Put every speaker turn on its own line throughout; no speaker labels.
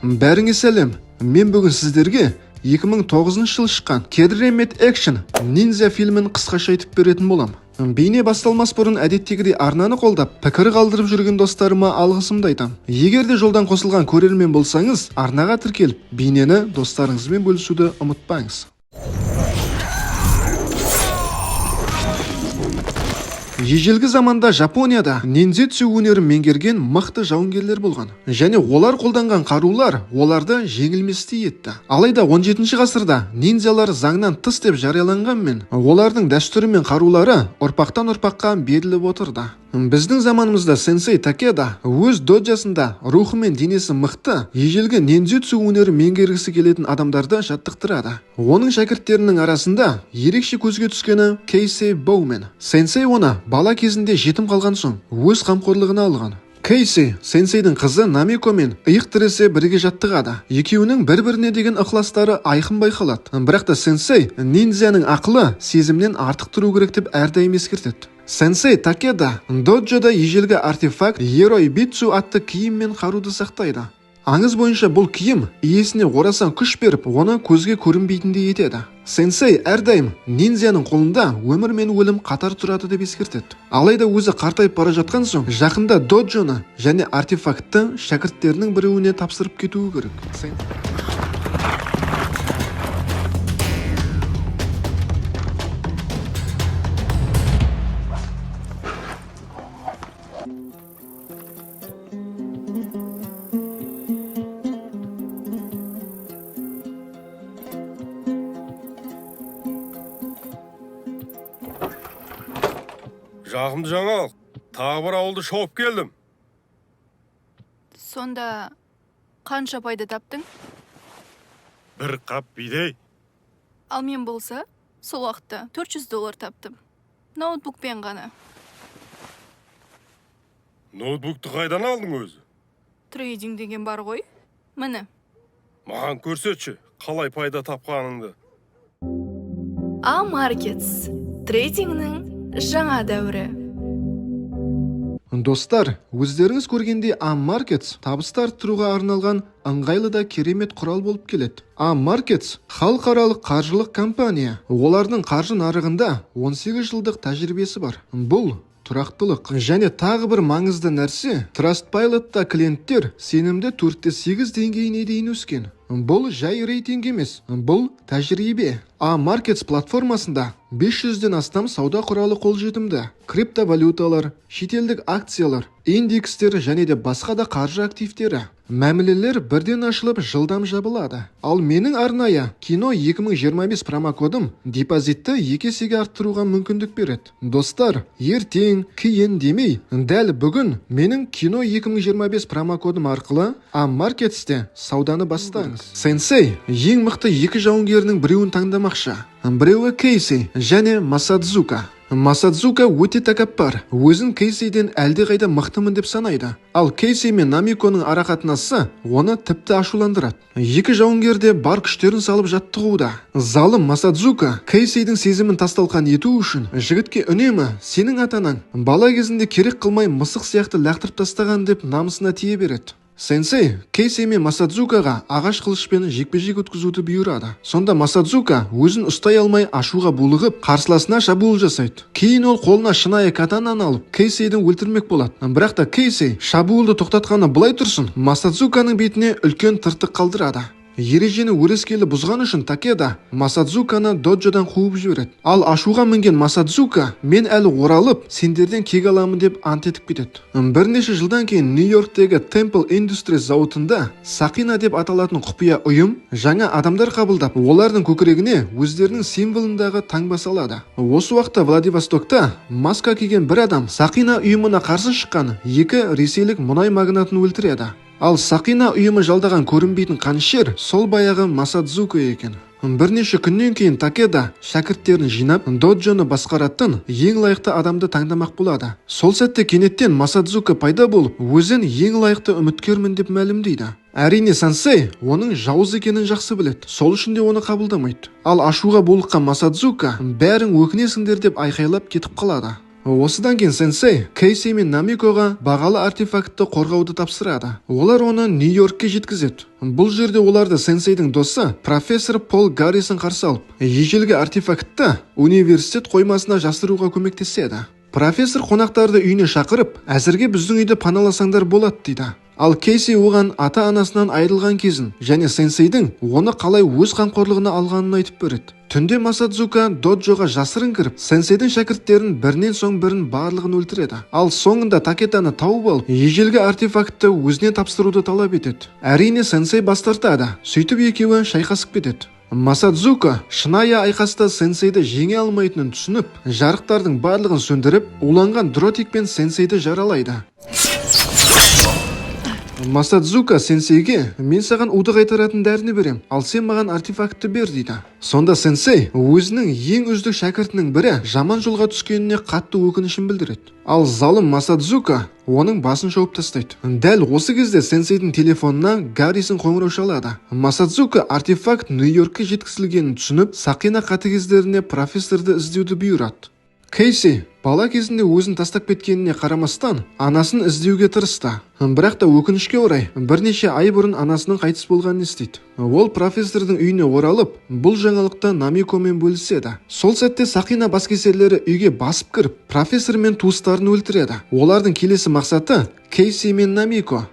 Бәріңе сәлем. Мен бүгін сіздерге 2009 жылы шыққан Kedremet Action Ninja фильмін қысқаша айтып беретін болам. Бейне басталмас бұрын әдеттегідей арнаны қолдап, пікір қалдырып жүрген достарыма алғысымды айтам. Егер де жолдан қосылған көрермен болсаңыз, арнаға тіркеліп, бейнені достарыңызбен бөлісуді ұмытпаңыз. Ежелгі заманда Жапонияда ниндзяцу өнерін меңгерген мықты жауынгерлер болған. Және олар қолданған қарулар оларды жеңілместей етті. Алайда 17-ші ғасырда ниндзялар заңнан тыс деп жарияланғанмен, олардың дәстүрі мен қарулары ұрпақтан ұрпаққа беріліп отырды. Біздің заманымызда сенсей Такеда өз доджасында рухы мен денесі мықты, ежелгі ниндзяцу өнерін меңгергісі келетін адамдарды жаттықтырады. Оның шәкірттерінің арасында ерекше көзге түскені Кейси Боумен. Сенсей оны бала кезінде жетім қалған соң өз қамқорлығына алған. Кейси сенсейдің қызы Намико мен иық тіресе бірге жаттығады. Екеуінің бір-біріне деген ықыластары айқын байқалады. Бірақ та сенсей ниндзяның ақылы сезімнен артық тұру керек деп әрдайым ескертеді. Сенсей Такеда доджода ежелгі артефакт Ерой Битсу атты киім мен қаруды сақтайды. Аңыз бойынша бұл киім иесіне орасан күш беріп, оны көзге көрінбейтіндей етеді. Сенсей әрдайым ниндзяның қолында өмір мен өлім қатар тұрады деп ескертеді. Алайда өзі қартайып бара жатқан соң, жақында доджоны және артефактты шәкірттерінің біреуіне тапсырып кетуі керек.
Жағымды жаңалық, тағы бір ауылды шауып келдім.
Сонда қанша пайда таптың?
Бір қап бидей.
Ал мен болса, сол уақытта $400 таптым. Ноутбукпен ғана.
Ноутбукты қайдан алдың өзі?
Трейдинг деген бар ғой. Міне.
Маған көрсетші, қалай пайда тапқаныңды.
A-Markets. Трейдингнің жаңа дәуірі.
Достар, өздеріңіз көргенде A-Markets табысты арттыруға арналған ыңғайлы да керемет құрал болып келеді. A-Markets халықаралық қаржылық компания. Олардың қаржы нарығында 18 жылдық тәжірибесі бар. Бұл тұрақтылық және тағы бір маңызды нәрсе, Trustpilot'та клиенттер сенімді 4-8 деңгейіне дейін өскен. Бұл жай рейтинг емес, бұл тәжірибе. A-Markets платформасында 500-ден астам сауда құралы қолжетімді. Криптовалюталар, шетелдік акциялар, индекстер және де басқа да қаржы активтері. Мәмілелер бірден ашылып жылдам жабылады. Ал менің арнайы Кино 2025 промокодым депозитті 2 есеге арттыруға мүмкіндік береді. Достар, ертең, кейін демей, дәл бүгін менің Кино 2025 промокодым арқылы A-Markets'те сауданы бастаңыз. Сенсей ең мықты 2 жауынгерінің біреуін таңдамақшы. Біреуі Кейси және Масадзука. Масадзука өте тәкаппар, өзін Кейсиден әлде қайда мықтымын деп санайды. Ал Кейси мен Намиконың арақатынасы оны тіпті ашуландырады. 2 жауынгер де бар күштерін салып жаттығуда. Залым Масадзука Кейсидің сезімін тасталқан ету үшін жігітке үнемі сенің атанаң бала кезінде керек қылмай мысық сияқты лақтырып тастаған деп намысына тие береді. Сенсей Кейси мен Масадзукаға ағаш қылышпен жекпе-жек өткізуді бұйырады. Сонда Масадзука өзін ұстай алмай ашуға булығып, қарсыласына шабуыл жасайды. Кейін ол қолына шынайы катананы алып, Кейсиді өлтірмек болады. Бірақ та Кейси шабуылды тоқтатқаны былай тұрсын, Масадзуканың бетіне үлкен тыртық қалдырады. Ережені өрескелі бұзған үшін Такеда Масадзуканы доджодан қуып жібереді. Ал ашуға мінген Масадзука мен әлі оралып, сендерден кек аламын деп ант етіп кетеді. Бірнеше жылдан кейін Нью-Йорктегі Temple Industries зауытында Сақина деп аталатын құпия ұйым жаңа адамдар қабылдап, олардың көкірегіне өздерінің символындағы таңба салады. Осы уақытта Владивостокта маска киген бір адам Сақина ұйымына қарсы шыққан 2 ресейлік мұнай магнатын өлтіреді. Ал Сақина ұйымы жалдаған көрінбейтін қанішер сол баяғы Масадзука екен. Бірнеше күннен кейін Такеда шәкірттерін жинап, доджоны басқаратын ең лайықты адамды таңдамақ болады. Сол сәтте кенеттен Масадзука пайда болып, өзін ең лайықты үміткермін деп мәлімдейді. Әрине сенсей оның жауыз екенін жақсы біледі. Сол үшін де оны қабылдамайды. Ал ашуға булыққан Масадзука бәрің өкінесіңдер деп айқайлап кетіп қалады. Осыдан кейін сенсей Кейси мен Намикоға бағалы артефактты қорғауды тапсырады. Олар оны Нью-Йоркке жеткізеді. Бұл жерде оларды сенсейдің досы профессор Пол Гаррисон қарсы алып, ежелгі артефактты университет қоймасына жасыруға көмектеседі. Профессор қонақтарды үйіне шақырып, әзірге біздің үйді паналасаңдар болады дейді. Ал Кейси оған ата-анасынан айырылған кезін және сенсейдің оны қалай өз қамқорлығына алғанын айтып береді. Түнде Масадзука доджоға жасырын кіріп, сенсейдің шәкірттерін бірінен соң бірін барлығын өлтіреді. Ал соңында Такетаны тауып алып, ежелгі артефактты өзіне тапсыруды талап етеді. Әрине сенсей бас тартады. Сөйтіп екеуі шайқасып кетеді. Масадзука шынайы айқаста сенсейді жеңе алмайтынын түсініп, жарықтардың барлығын сөндіріп, уланған дротикпен сенсейді жаралайды. Масадзука сенсейге мен саған уды қайтаратын дәріні берем, ал сен маған артефактты бер дейді. Сонда сенсей өзінің ең үздік шәкіртінің бірі жаман жолға түскеніне қатты өкінішін білдіреді. Ал залым Масадзука оның басын шауып тастайды. Дәл осы кезде сенсейдің телефонына Гаррисон қоңырау шалады. Масадзука артефакт Нью-Йоркке жеткізілгенін түсініп, Сақина қатыгездеріне профессорды іздеуді бұйырады. Кейси бала кезінде өзін тастап кеткеніне қарамастан анасын іздеуге тырысты. Бірақ та өкінішке орай бірнеше ай бұрын анасының қайтыс болғанын естиді. Ол профессордың үйіне оралып, бұл жаңалықты Намикомен бөліседі. Сол сәтте Сақина баскесерлері үйге басып кіріп, профессор мен туыстарын өлтіреді. Олардың келесі мақсаты Кейси мен Намико.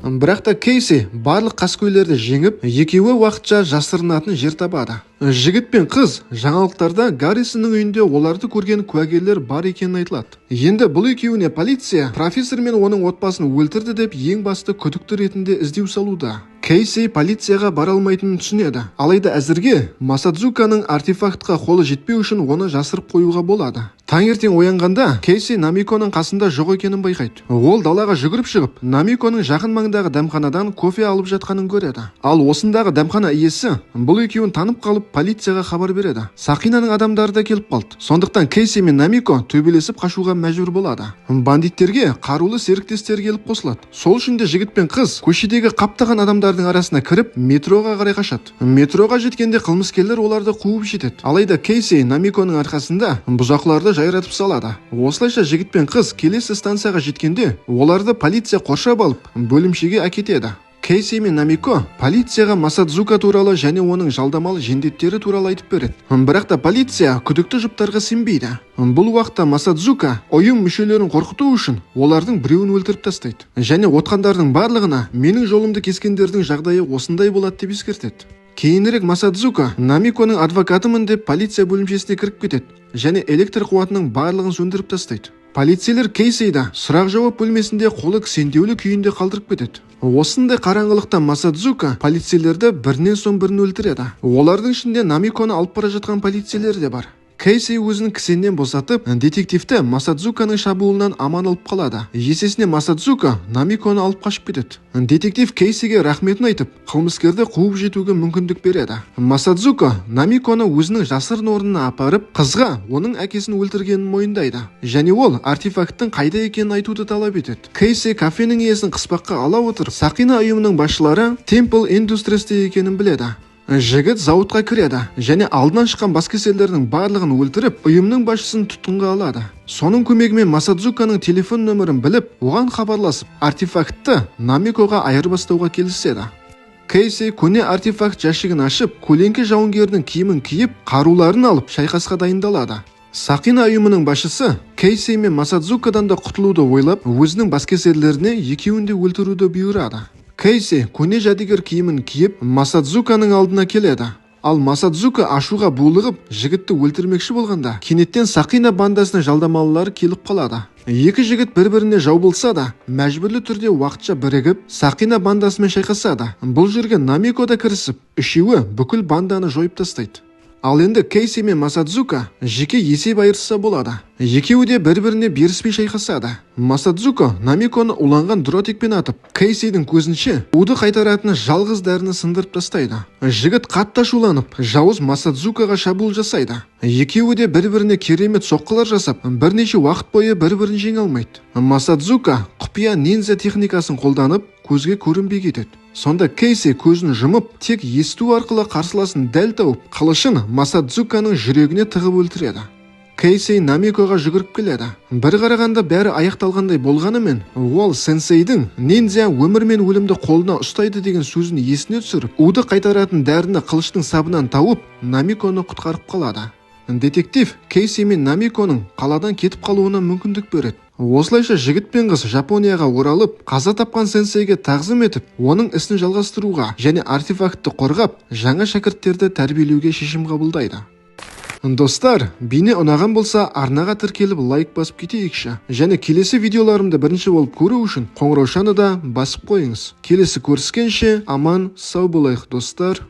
Бірақ та Кейси барлық қаскөйлерді жеңіп, екеуі уақытша жасырынатын жер табады. Жігіт пен қыз жаңалықтарда Гаррисонның үйінде оларды көрген куәгерлер бар екенін айтылады. Енді бұл екеуіне полиция профессор мен оның отбасын өлтірді деп ең басты күдікті ретінде іздеу салуда. Кейси полицияға бара алмайтынын түсінеді. Алайда әзірге Масадзуканың артефактқа қолы жетпеу үшін оны жасырып қоюға болады. Таңертең оянғанда Кейси Намиконың қасында жоқ екенін байқайды. Ол далаға жүгіріп шығып, Намиконың жақын маңдағы дәмханадан кофе алып жатқанын көреді. Ал осындағы дәмхана иесі бұл екеуін танып қалып, полицияға хабар береді. Сақинаның адамдары да келіп қалды. Сондықтан Кейси мен Намико төбелесіп қашуға мәжбүр болады. Бандиттерге қарулы серіктестер келіп қосылады. Сол үшін де жігіт пен қыз көшедегі қаптаған адамдардың арасына кіріп, метроға қарай қашады. Метроға жеткенде қылмыскерлер оларды қуып жетеді. Алайда Кейси Намиконың арқасында бұзақыларды жайратып салады. Осылайша жігіт пен қыз келесі станцияға жеткенде оларды полиция қоршап алып, бөлімшеге әкетеді. Кейси мен Намико полицияға Масадзука туралы және оның жалдамалы жендеттері туралы айтып береді. Бірақ та полиция күдікті жұптарға сенбейді. Бұл уақытта Масадзука ұйым мүшелерін қорқыту үшін олардың біреуін өлтіріп тастайды. Және отқандардың барлығына менің жолымды кескендердің жағдайы осындай болады деп ескертеді. Кейінірек Масадзука Намиконың адвокатымын деп полиция бөлімшесіне кіріп кетеді және электр қуатының барлығын сөндіріп тастайды. Полицейлер Кейсиді сұрақ-жауап бөлмесінде қолы кісендеулі күйінде қалдырып кетеді. Осындай қараңғылықта Масадзука полицейлерді бірінен соң бірін өлтіреді. Олардың ішінде Намиконы алып бара жатқан полицейлер де бар. Кейси өзінің кісеннен босатып, детективті Масадзуканың шабуылынан аман алып қалады. Есесіне Масадзука Намиконы алып қашып кетеді. Детектив Кейсиге рахметін айтып, қылмыскерді қуып жетуге мүмкіндік береді. Масадзука Намиконы өзінің жасырын орнына апарып, қызға оның әкесін өлтіргенін мойындайды. Және ол артефакттың қайда екенін айтуды талап етеді. Кейси кафенің иесін қыспаққа ала отырып, Сақина ұйымының басшылары Temple Industries'те екенін біледі. Жігіт зауытқа кіреді және алдынан шыққан баскесерлердің барлығын өлтіріп, ұйымның басшысын тұтқынға алады. Соның көмегімен Масадзуканың телефон нөмірін біліп, оған хабарласып, артефактты Намикоға айырбастауға келіседі. Кейси көне артефакт жәшігін ашып, көлеңке жауынгердің киімін киіп, қаруларын алып, шайқасқа дайындалады. Сақина ұйымының басшысы Кейси мен Масадзукадан да құтылуды ойлап, өзінің баскесерлеріне екеуін де өлтіруді бұйырады. Кейси көне жәдігер киімін киіп, Масадзуканың алдына келеді. Ал Масадзука ашуға булығып, жігітті өлтірмекші болғанда, кенеттен Сақина бандасының жалдамалылары келіп қалады. Екі жігіт бір-біріне жау болса да, мәжбүрлі түрде уақытша бірігіп, Сақина бандасымен шайқасады. Бұл жерге Намико да кірісіп, үшеуі бүкіл банданы жойып тастайды. Ал енді Кейси мен Масадзука жеке есеп айырса болады. Екеуі де бір-біріне беріспей шайқасады. Масадзука Намиконы уланған дротикпен атып, Кейсидің көзінше уды қайтаратыны жалғыз дәріні сындырып тастайды. Жігіт қатты ашуланып, жауыз Масадзукаға шабуыл жасайды. Екеуі де бір-біріне керемет соққылар жасап, бірнеше уақыт бойы бір-бірін жеңе алмайды. Масадзука құпия нинзя техникасын қолданып, көзге көрінбей кетеді. Сонда Кейси көзін жұмып, тек есту арқылы қарсыласын дәл тауып, қылышын Масадзуканың жүрегіне тығып өлтіреді. Кейси Намикоға жүгіріп келеді. Бір қарағанда бәрі аяқталғандай болғанымен, ол сенсейдің ниндзя өмір мен өлімді қолына ұстайды деген сөзін есіне түсіріп, уды қайтаратын дәріні қылыштың сабынан тауып, Намиконы құтқарып қалады. Детектив Кейси мен Намиконың қаладан кетіп қалуына мүмкіндік береді. Осылайша жігіт пен қыз Жапонияға оралып, қаза тапқан сенсейге тағзым етіп, оның ісін жалғастыруға және артефактты қорғап, жаңа шәкірттерді тәрбиелеуге шешім қабылдайды. Достар, бейне ұнаған болса, арнаға тіркеліп лайк басып кетейікші. Және келесі видеоларымды бірінші болып көру үшін қоңыраушаны да басып қойыңыз. Келесі көріскенше аман сау болайық, достар.